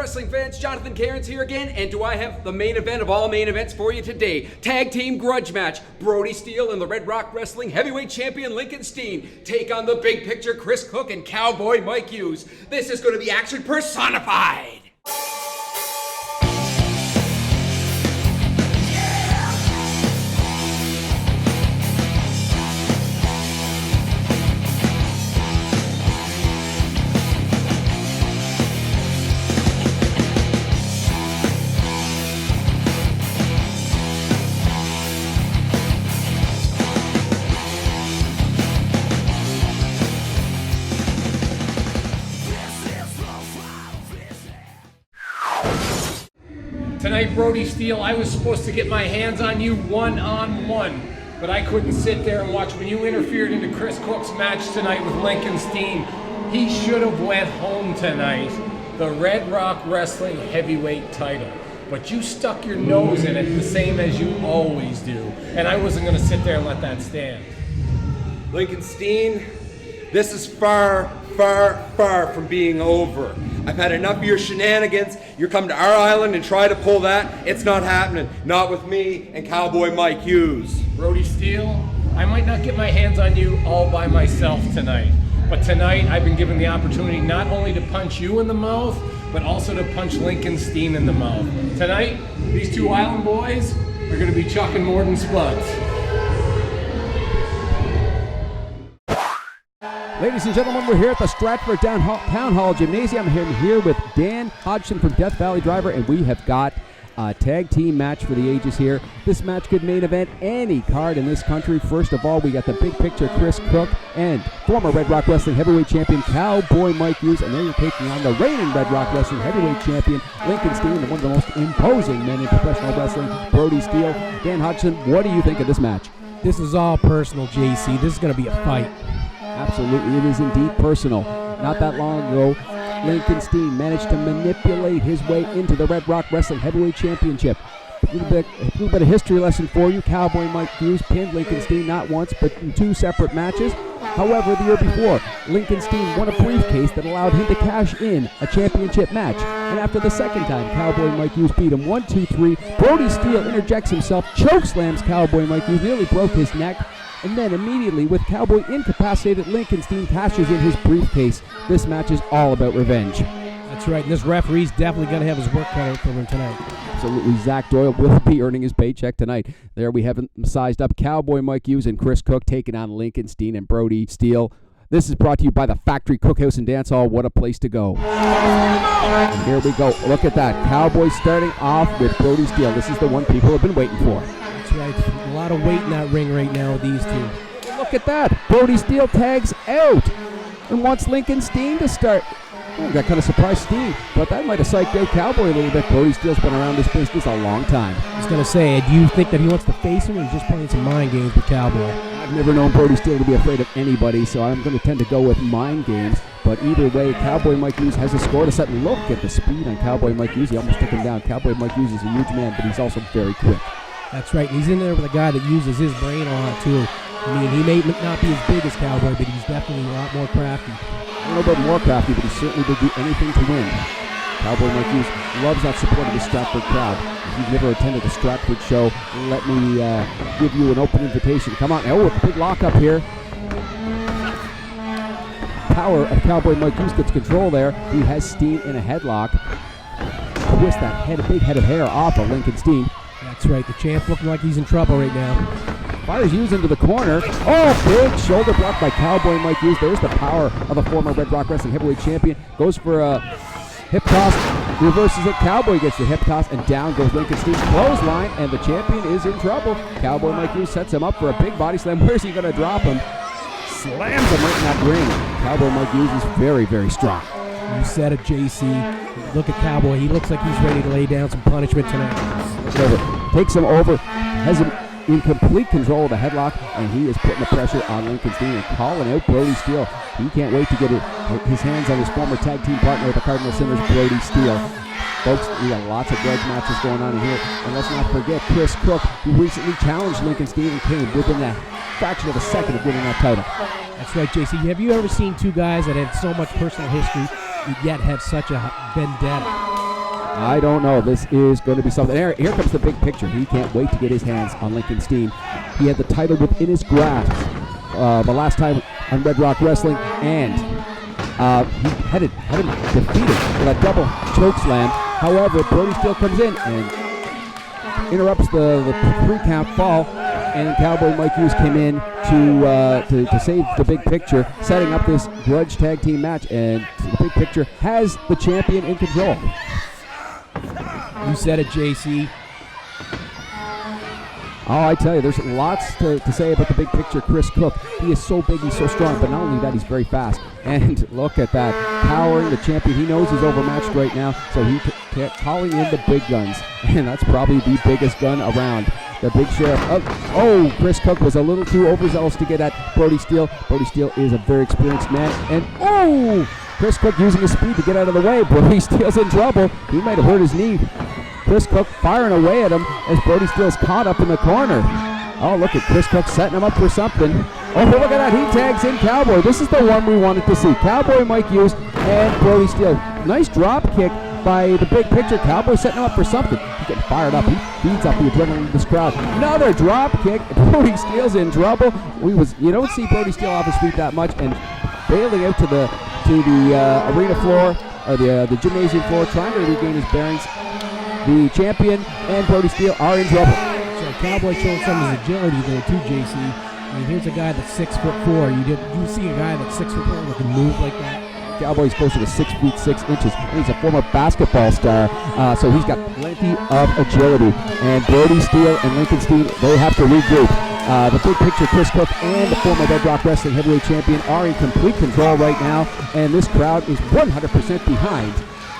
Wrestling fans, Jonathan Cairns here again, and do I have the main event of all main events for you today? Tag team grudge match. Brody Steele and the Red Rock Wrestling Heavyweight Champion Lincoln Steen take on the big picture Chris Cooke and Cowboy Mike Hughes. This is going to be action personified. Tonight, Brody Steele, I was supposed to get my hands on you one-on-one, but I couldn't sit there and watch when you interfered into Chris Cooke's match tonight with Lincoln Steen. He should have went home tonight, the Red Rock Wrestling Heavyweight title. But you stuck your nose in it the same as you always do, and I wasn't going to sit there and let that stand. Lincoln Steen, this is far from being over. I've had enough of your shenanigans. You're coming to our island and try to pull that. It's not happening. Not with me and Cowboy Mike Hughes. Brody Steele, I might not get my hands on you all by myself tonight, but tonight I've been given the opportunity not only to punch you in the mouth, but also to punch Lincoln Steen in the mouth. Tonight, these two island boys are going to be chucking more than spuds. Ladies and gentlemen, we're here at the Stratford Town Hall Gymnasium. I'm here with Dan Hodgson from Death Valley Driver, and we have got a tag team match for the ages here. This match could main event any card in this country. First of all, we got the big picture Chris Cooke and former Red Rock Wrestling Heavyweight Champion Cowboy Mike Hughes, and then you're taking on the reigning Red Rock Wrestling Heavyweight Champion Lincoln Steen, and one of the most imposing men in professional wrestling, Brody Steele. Dan Hodgson, what do you think of this match? This is all personal, JC. This is going to be a fight. Absolutely, it is indeed personal. Not that long ago, Lincoln Steen managed to manipulate his way into the Red Rock Wrestling Heavyweight Championship. A little bit of history lesson for you. Cowboy Mike Hughes pinned Lincoln Steen not once, but in two separate matches. However, the year before, Lincoln Steen won a briefcase that allowed him to cash in a championship match. And after the second time, Cowboy Mike Hughes beat him 1-2-3. Brody Steele interjects himself, chokeslams Cowboy Mike Hughes, nearly broke his neck. And then immediately, with Cowboy incapacitated, Lincoln Steen cashes in his briefcase. This match is all about revenge. That's right, and this referee's definitely going to have his work cut out for him tonight. Absolutely, Zach Doyle will be earning his paycheck tonight. There we have him sized up. Cowboy Mike Hughes and Chris Cooke taking on Lincoln Steen and Brody Steele. This is brought to you by the Factory Cookhouse and Dance Hall. What a place to go. And here we go. Look at that. Cowboy starting off with Brody Steele. This is the one people have been waiting for. That's right. A lot of weight in that ring right now with these two. Look at that. Brody Steele tags out and wants Lincoln Steen to start. Oh, that kind of surprised Steen, but that might have psyched out Cowboy a little bit. Brody Steele's been around this business a long time. I was going to say, do you think that he wants to face him, or he's just playing some mind games with Cowboy? I've never known Brody Steele to be afraid of anybody, so I'm going to tend to go with mind games. But either way, Cowboy Mike Hughes has a score to set. Look at the speed on Cowboy Mike Hughes. He almost took him down. Cowboy Mike Hughes is a huge man, but he's also very quick. That's right. He's in there with a guy that uses his brain a lot, too. I mean, he may not be as big as Cowboy, but he's definitely a lot more crafty. I don't know about more crafty, but he certainly would do anything to win. Cowboy Mike Hughes loves that support of the Stratford crowd. If you've never attended a Stratford show, let me give you an open invitation. Come on. Oh, a big lockup here. Power of Cowboy Mike Hughes gets control there. He has Steen in a headlock. Twist that big head of hair off of Lincoln Steen. That's right. The champ looking like he's in trouble right now. Fires Hughes into the corner. Oh, big shoulder block by Cowboy Mike Hughes. There's the power of the former Red Rock Wrestling Heavyweight Champion. Goes for a hip toss, reverses it. Cowboy gets the hip toss, and down goes Lincoln Steen. Clothesline, and the champion is in trouble. Cowboy Mike Hughes sets him up for a big body slam. Where's he going to drop him? Slams him right in that ring. Cowboy Mike Hughes is very, very strong. You said it, JC. Look at Cowboy. He looks like he's ready to lay down some punishment tonight. Takes him over, has him in complete control of the headlock, and he is putting the pressure on Lincoln Steen and calling out Brody Steele. He can't wait to get his hands on his former tag team partner with the Cardinal Sinners, Brody Steele. Folks, we got lots of grudge matches going on in here, and let's not forget Chris Cooke, who recently challenged Lincoln Steen and came within a fraction of a second of winning that title. That's right, JC. Have you ever seen two guys that have so much personal history yet have such a vendetta? I don't know. This is going to be something. Here comes the big picture. He can't wait to get his hands on Lincoln Steen. He had the title within his grasp the last time on Red Rock Wrestling, and he had him defeated with a double choke slam. However, Brody Steele comes in and interrupts the 3-count fall, and Cowboy Mike Hughes came in to save the big picture, setting up this grudge tag team match, and the big picture has the champion in control. You said it, JC. Oh, I tell you, there's lots to say about the big picture. Chris Cooke, he is so big, he's so strong, but not only that, he's very fast. And look at that, powering the champion. He knows he's overmatched right now, so he kept calling in the big guns. And that's probably the biggest gun around. The big sheriff. Oh, Chris Cooke was a little too overzealous to get at Brody Steele. Brody Steele is a very experienced man. And Chris Cooke using his speed to get out of the way. Brody Steele's in trouble. He might have hurt his knee. Chris Cooke firing away at him as Brody Steele's caught up in the corner. Oh, look at Chris Cooke setting him up for something. Oh, look at that. He tags in Cowboy. This is the one we wanted to see. Cowboy Mike Hughes and Brody Steele. Nice drop kick by the big picture. Cowboy setting him up for something. He's getting fired up. He feeds up the adrenaline of this crowd. Another drop kick. Brody Steele's in trouble. You don't see Brody Steele off his feet that much, and bailing out to the arena floor, or the gymnasium floor, trying to regain his bearings. The champion and Brody Steele are in trouble. So Cowboy showing some of his agility there too, JC. I mean, here's a guy that's 6'4". You see a guy that's 6'4" that can move like that. Cowboy's closer to 6 feet 6 inches, and he's a former basketball star, so he's got plenty of agility. And Brody Steele and Lincoln Steen, they have to regroup. The big picture, Chris Cooke and the former Red Rock Wrestling heavyweight champion are in complete control right now, and this crowd is 100% behind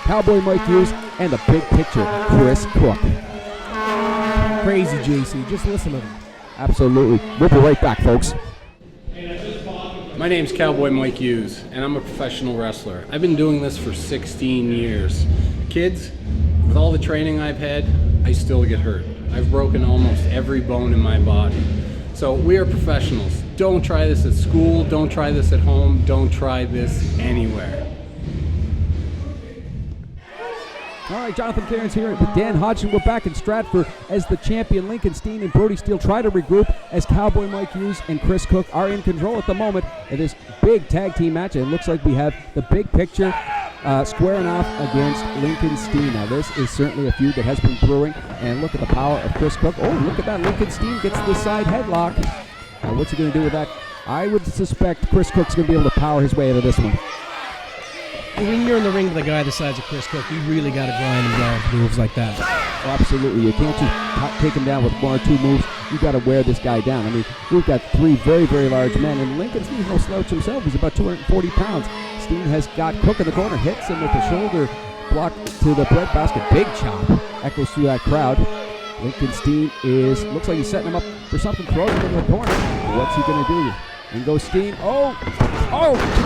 Cowboy Mike Hughes and the big picture, Chris Cooke. Crazy, JC. Just listen to him. Absolutely. We'll be right back, folks. My name's Cowboy Mike Hughes, and I'm a professional wrestler. I've been doing this for 16 years. Kids, with all the training I've had, I still get hurt. I've broken almost every bone in my body. So we are professionals. Don't try this at school, don't try this at home, don't try this anywhere. All right, Jonathan Cairns here with Dan Hodgson. We're back in Stratford as the champion Lincoln Steen and Brody Steele try to regroup as Cowboy Mike Hughes and Chris Cooke are in control at the moment in this big tag team match. And it looks like we have the big picture squaring off against Lincoln Steen. Now, this is certainly a feud that has been brewing. And look at the power of Chris Cooke. Oh, look at that. Lincoln Steen gets the side headlock. Now, what's he going to do with that? I would suspect Chris Cooke's going to be able to power his way out of this one. When you're in the ring with a guy the size of Chris Cooke, you really got to grind him down with moves like that. Oh, absolutely. You can't just take him down with one or two moves. You got to wear this guy down. I mean, we've got three very, very large men, and Lincoln Steen's no slouch himself. He's about 240 pounds. Steen has got Cooke in the corner, hits him with the shoulder block to the bread basket. Big chop echoes through that crowd. Lincoln Steen looks like he's setting him up for something, throws him into the corner. What's he going to do? And goes Steen. Oh,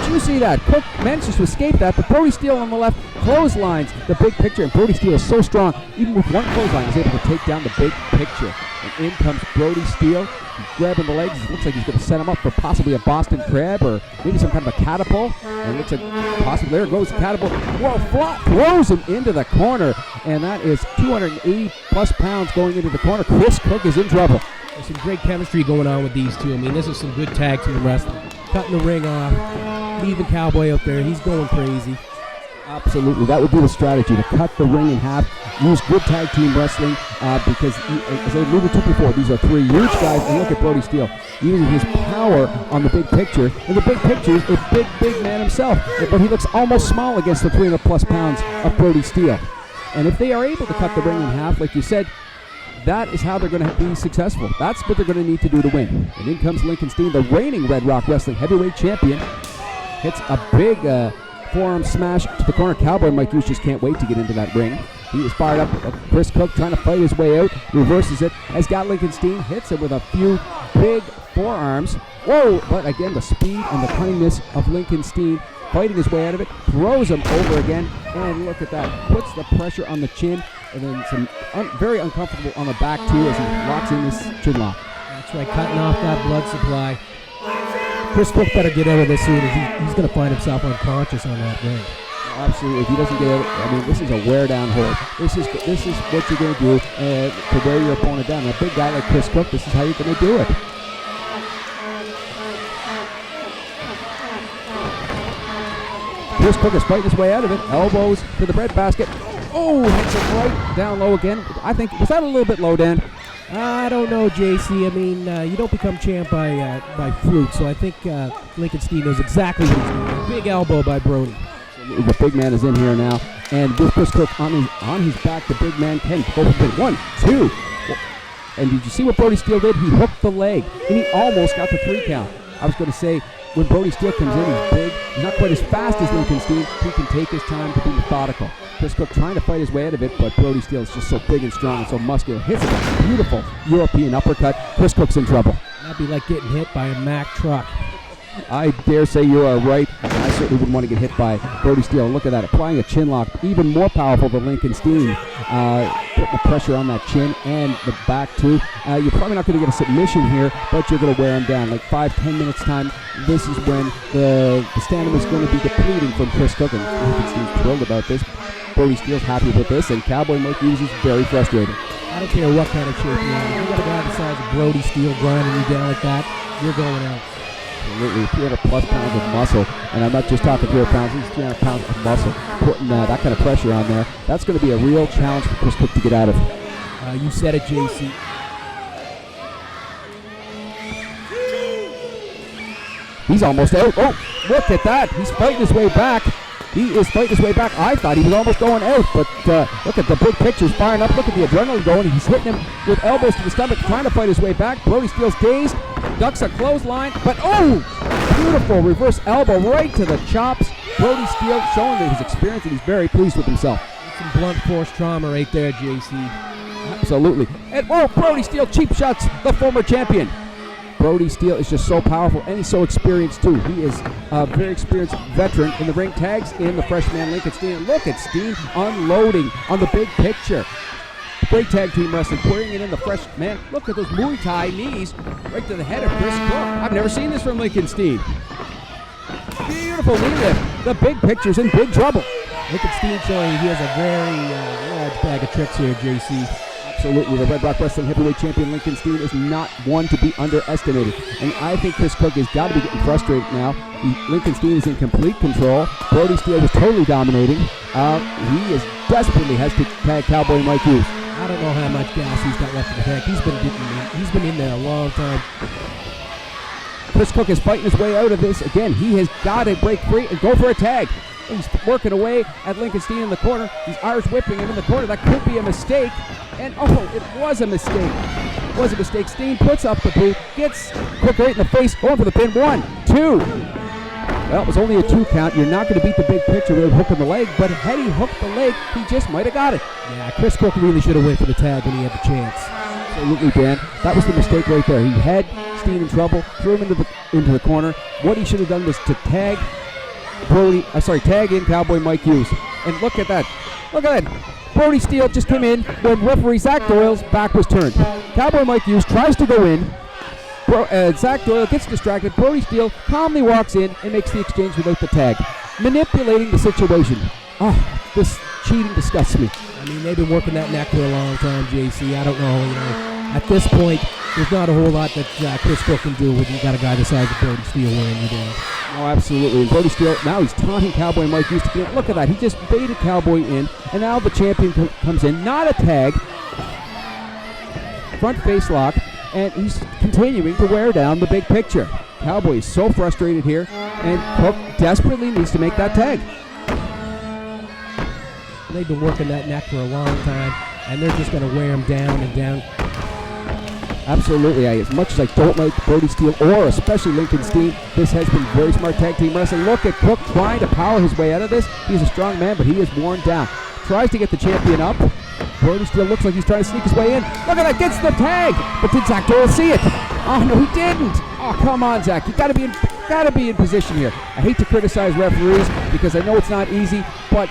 did you see that? Cooke manages to escape that, but Brody Steele on the left clotheslines the big picture, and Brody Steele is so strong, even with one clothesline, he's able to take down the big picture. And in comes Brody Steele. He's grabbing the legs. It looks like he's going to set him up for possibly a Boston Crab or maybe some kind of a catapult. And it looks like possibly there goes the catapult. Whoa, throws him into the corner, and that is 280 plus pounds going into the corner. Chris Cooke is in trouble. There's some great chemistry going on with these two. I mean, this is some good tag team wrestling. Cutting the ring off, leaving Cowboy up there. He's going crazy. Absolutely. That would be the strategy, to cut the ring in half, use good tag team wrestling, because, as I alluded to before, these are three huge guys, and look at Brody Steele using his power on the big picture. And the big picture is a big man himself, but he looks almost small against the 300 plus pounds of Brody Steele. And if they are able to cut the ring in half, like you said, that is how they're going to be successful. That's what they're going to need to do to win. And in comes Lincoln Steen, the reigning Red Rock Wrestling heavyweight champion. Hits a big forearm smash to the corner. Cowboy Mike Hughes just can't wait to get into that ring. He is fired up. Chris Cooke trying to fight his way out. Reverses it. Has got Lincoln Steen. Hits it with a few big forearms. Whoa! But again, the speed and the cunningness of Lincoln Steen, fighting his way out of it. Throws him over again. And look at that. Puts the pressure on the chin. And then some very uncomfortable on the back, too, as he locks in this chin lock. That's right, cutting off that blood supply. Chris Cooke better get out of this soon, as he's going to find himself unconscious on that ring. Absolutely. If he doesn't get it, this is a wear down hold. This is what you're going to do to wear your opponent down. A big guy like Chris Cooke, this is how you're going to do it. Chris Cooke is fighting his way out of it. Elbows to the breadbasket. Oh, hits it right down low again. I think, was that a little bit low, Dan? I don't know, JC. You don't become champ by fluke, so I think Lincoln Steen knows exactly what he's doing. Big elbow by Brody. The big man is in here now, and with Chris Cooke on his back, the big man can go for 1, 2. And did you see what Brody Steele did? He hooked the leg, and he almost got the 3 count. I was going to say, when Brody Steele comes in, he's big. He's not quite as fast as Lincoln Steen. He can take his time to be methodical. Chris Cooke trying to fight his way out of it, but Brody Steele is just so big and strong and so muscular. Hits a beautiful European uppercut. Chris Cooke's in trouble. That'd be like getting hit by a Mack truck. I dare say you are right. I certainly wouldn't want to get hit by Brody Steele. Look at that, applying a chin lock, even more powerful than Lincoln Steen. Putting the pressure on that chin and the back too. You're probably not going to get a submission here, but you're going to wear him down. Like 5-10 minutes time, this is when the stamina is going to be depleting from Chris Cooke. And Lincoln Steen's thrilled about this. Brody Steele's happy with this, and Cowboy Mike Hughes is very frustrated. I don't care what kind of shape you're in. If you got a guy the size of Brody Steele grinding you down like that, you're going out. Absolutely, 300 plus pounds of muscle, and I'm not just talking 300 pounds, he's 300 pounds of muscle, putting that kind of pressure on there. That's going to be a real challenge for Chris Cooke to get out of. You said it, JC. He's almost out. Oh, look at that. He's fighting his way back. He is fighting his way back. I thought he was almost going out, but look at the big pictures firing up. Look at the adrenaline going. He's hitting him with elbows to the stomach, trying to fight his way back. Brody Steele's dazed, ducks a clothesline, but beautiful reverse elbow right to the chops. Brody Steele showing his experience, and he's very pleased with himself. Some blunt force trauma right there, JC. Absolutely. And Brody Steele cheap shots the former champion. Brody Steele is just so powerful, and he's so experienced too. He is a very experienced veteran in the ring. Tags in the freshman Lincoln Steen. Look at Steen unloading on the big picture. Great tag team wrestling, putting it in the fresh man. Look at those Muay Thai knees right to the head of Chris Cooke. I've never seen this from Lincoln Steen. Beautiful knee lift. The big picture's in big trouble. Lincoln Steen showing he has a very large bag of tricks here, JC. Absolutely, the Red Rock Wrestling Heavyweight Champion Lincoln Steen is not one to be underestimated. And I think Chris Cooke has got to be getting frustrated now. Lincoln Steen is in complete control. Brody Steele was totally dominating. He is desperately has to tag Cowboy Mike Hughes. I don't know how much gas he's got left in the tank. He's been in there a long time. Chris Cooke is fighting his way out of this. Again, he has got to break free and go for a tag. He's working away at Lincoln Steen in the corner. He's Irish whipping him in the corner. That could be a mistake. And it was a mistake. It was a mistake. Steen puts up the boot, gets Cooke right in the face, going for the pin. 1, 2. Well, it was only a 2 count. You're not going to beat the big picture with hooking the leg, but had he hooked the leg, he just might have got it. Yeah, Chris Cooke really should have went for the tag when he had the chance. Absolutely, Dan. That was the mistake right there. He had Steen in trouble, threw him into the corner. What he should have done was to tag in Cowboy Mike Hughes. And look at that. Look at that. Brody Steele just came in when referee Zach Doyle's back was turned. Cowboy Mike Hughes tries to go in. Zach Doyle gets distracted. Brody Steele calmly walks in and makes the exchange without the tag. Manipulating the situation. This cheating disgusts me. I mean, they've been working that neck for a long time, JC. I don't know, at this point, there's not a whole lot that Chris Cooke can do when you got a guy the size of Brody Steele wearing you down. Oh, absolutely. And Brody Steele, now he's taunting Cowboy Mike Hughes to get. Look at that. He just baited Cowboy in, and now the champion comes in. Not a tag. Front face lock, and he's continuing to wear down the big picture. Cowboy is so frustrated here, and Cooke desperately needs to make that tag. They've been working that neck for a long time, and they're just going to wear him down and down. Absolutely. As much as I don't like Brody Steele, or especially Lincoln Steen, this has been very smart tag team wrestling. Look at Cooke trying to power his way out of this. He's a strong man, but he is worn down. Tries to get the champion up. Brody Steele looks like he's trying to sneak his way in. Look at that, gets the tag. But did Zach Doyle see it? Oh no, he didn't. Oh, come on, Zach. You gotta be in position here. I hate to criticize referees because I know it's not easy, but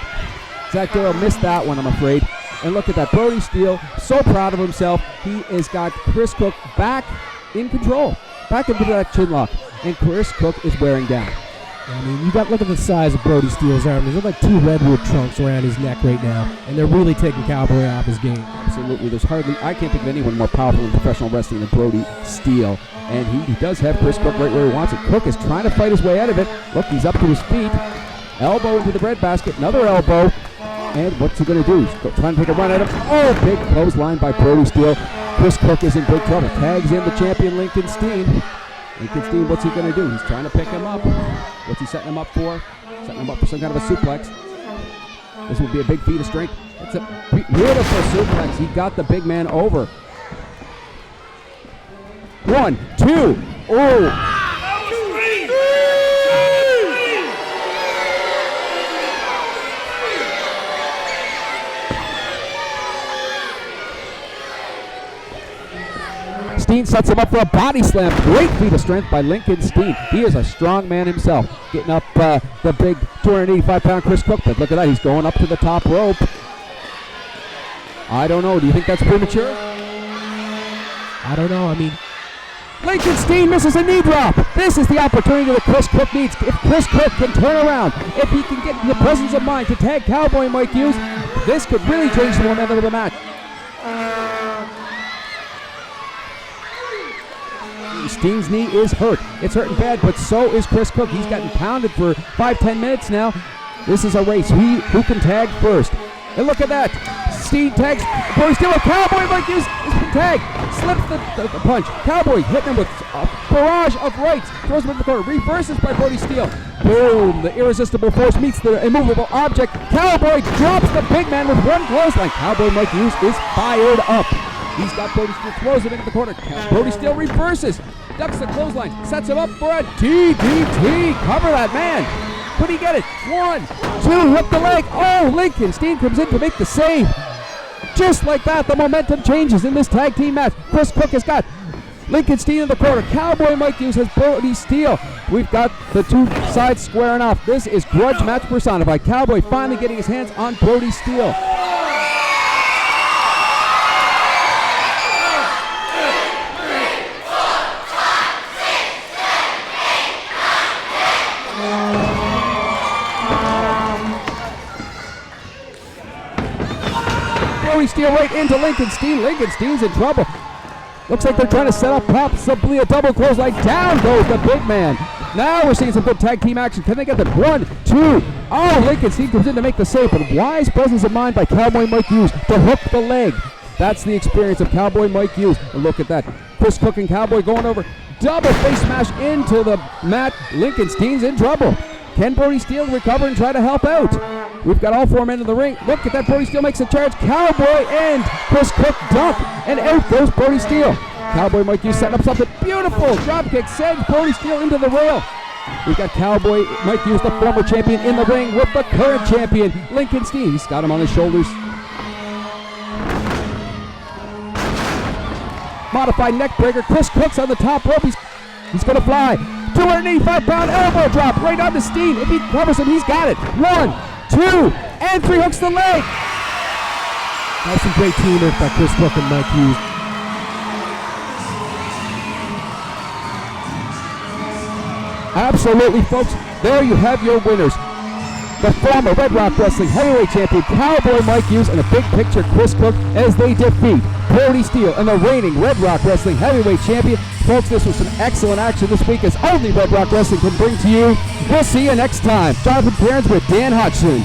Zach Doyle missed that one, I'm afraid. And look at that, Brody Steele, so proud of himself. He has got Chris Cooke back in control, back into that chin lock, and Chris Cooke is wearing down. I mean, look at the size of Brody Steele's arm. There's like 2 redwood trunks around his neck right now, and they're really taking Cowboy off his game. Absolutely. I can't think of anyone more powerful in professional wrestling than Brody Steele. And he does have Chris Cooke right where he wants it. Cooke is trying to fight his way out of it. Look, he's up to his feet. Elbow into the breadbasket. Another elbow. And what's he going to do? He's trying to take a run at him. Oh, big clothesline by Brody Steele. Chris Cooke is in big trouble. Tags in the champion, Lincoln Steen. Lincoln Steen, what's he going to do? He's trying to pick him up. What's he setting him up for? Setting him up for some kind of a suplex. This will be a big feat of strength. It's a beautiful suplex. He got the big man over. 1, 2. Oh! Steen sets him up for a body slam. Great feat of strength by Lincoln Steen. He is a strong man himself. Getting up the big 285-pound Chris Cooke. But look at that. He's going up to the top rope. I don't know. Do you think that's premature? I don't know. I mean, Lincoln Steen misses a knee drop. This is the opportunity that Chris Cooke needs. If Chris Cooke can turn around, if he can get the presence of mind to tag Cowboy Mike Hughes, this could really change the momentum of the match. Steen's knee is hurt. It's hurting bad, but so is Chris Cooke. He's gotten pounded for 5-10 minutes now. This is a race. Who can tag first? And look at that. Steen tags. Brody Steele. Cowboy Mike Hughes has been tagged. Slips the punch. Cowboy hitting him with a barrage of rights. Throws him in the corner. Reverses by Brody Steele. Boom. The irresistible force meets the immovable object. Cowboy drops the big man with one clothesline. Cowboy Mike Hughes is fired up. He's got Brody Steele, throws him into the corner. Brody Steele reverses, ducks the clothesline, sets him up for a DDT. Cover that man. Could he get it? 1, 2, hook the leg. Oh, Lincoln Steen comes in to make the save. Just like that, the momentum changes in this tag team match. Chris Cooke has got Lincoln Steen in the corner. Cowboy Mike Hughes has Brody Steele. We've got the two sides squaring off. This is grudge match personified. Cowboy finally getting his hands on Brody Steele. Brody Steele right into Lincoln Steen. Lincoln Steen's in trouble. Looks like they're trying to set up possibly a double clothesline. Down goes the big man. Now we're seeing some good tag team action. Can they get the 1, 2? Oh, Lincoln Steen comes in to make the save, but wise presence of mind by Cowboy Mike Hughes to hook the leg. That's the experience of Cowboy Mike Hughes. And look at that. Chris Cooke and Cowboy going over. Double face smash into the mat. Lincoln Steen's in trouble. Can Brody Steele recover and try to help out? We've got all 4 men in the ring. Look at that. Brody Steele makes a charge. Cowboy and Chris Cooke dump. And out goes Brody Steele. Cowboy Mike Hughes setting up something beautiful. Dropkick sends Brody Steele into the rail. We've got Cowboy Mike Hughes, the former champion, in the ring with the current champion, Lincoln Steen. He's got him on his shoulders. Modified neck breaker. Chris Cooke's on the top rope. He's going to fly. 285-pound elbow drop right onto Steen. If he covers him, he's got it. 1, 2, and 3 hooks the leg. That's some great teamwork by Chris Cooke and Mike Hughes. Absolutely, folks. There you have your winners. The former Red Rock Wrestling Heavyweight Champion Cowboy Mike Hughes and a big picture Chris Cooke as they defeat Brody Steele and the reigning Red Rock Wrestling Heavyweight Champion. Folks, this was some excellent action this week as only Red Rock Wrestling can bring to you. We'll see you next time. Jonathan Cairns with Dan Hodgson.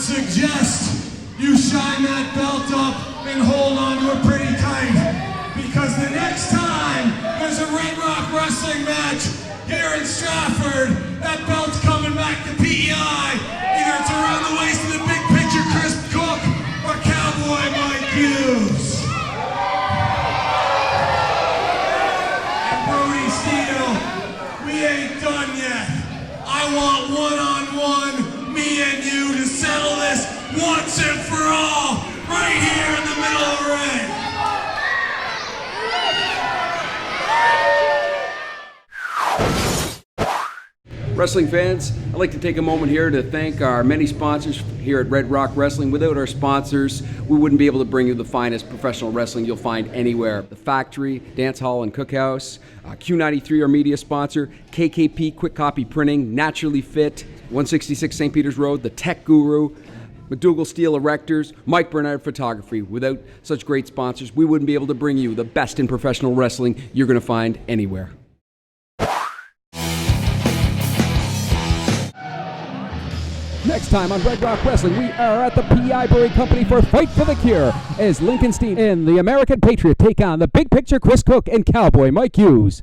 suggest you shine that belt up and hold on to it pretty tight, because the next time there's a Red Rock Wrestling match here in Stratford, that belt's coming back to PEI. Either it's around the waist of the big picture Chris Cooke or Cowboy Mike Hughes. And Brody Steele, we ain't done yet. I want one-on-one, me and you, to settle this once and for all, right here in the middle of the ring. Wrestling fans, I'd like to take a moment here to thank our many sponsors here at Red Rock Wrestling. Without our sponsors, we wouldn't be able to bring you the finest professional wrestling you'll find anywhere. The Factory, Dance Hall and Cookhouse, Q93, our media sponsor, KKP Quick Copy Printing, Naturally Fit, 166 St. Peter's Road, The Tech Guru, McDougall Steel Erectors, Mike Bernard Photography. Without such great sponsors, we wouldn't be able to bring you the best in professional wrestling you're going to find anywhere. Next time on Red Rock Wrestling, we are at the P.I. Brewing Company for Fight for the Cure as Lincoln Steen and the American Patriot take on the Big Picture Chris Cooke and Cowboy Mike Hughes.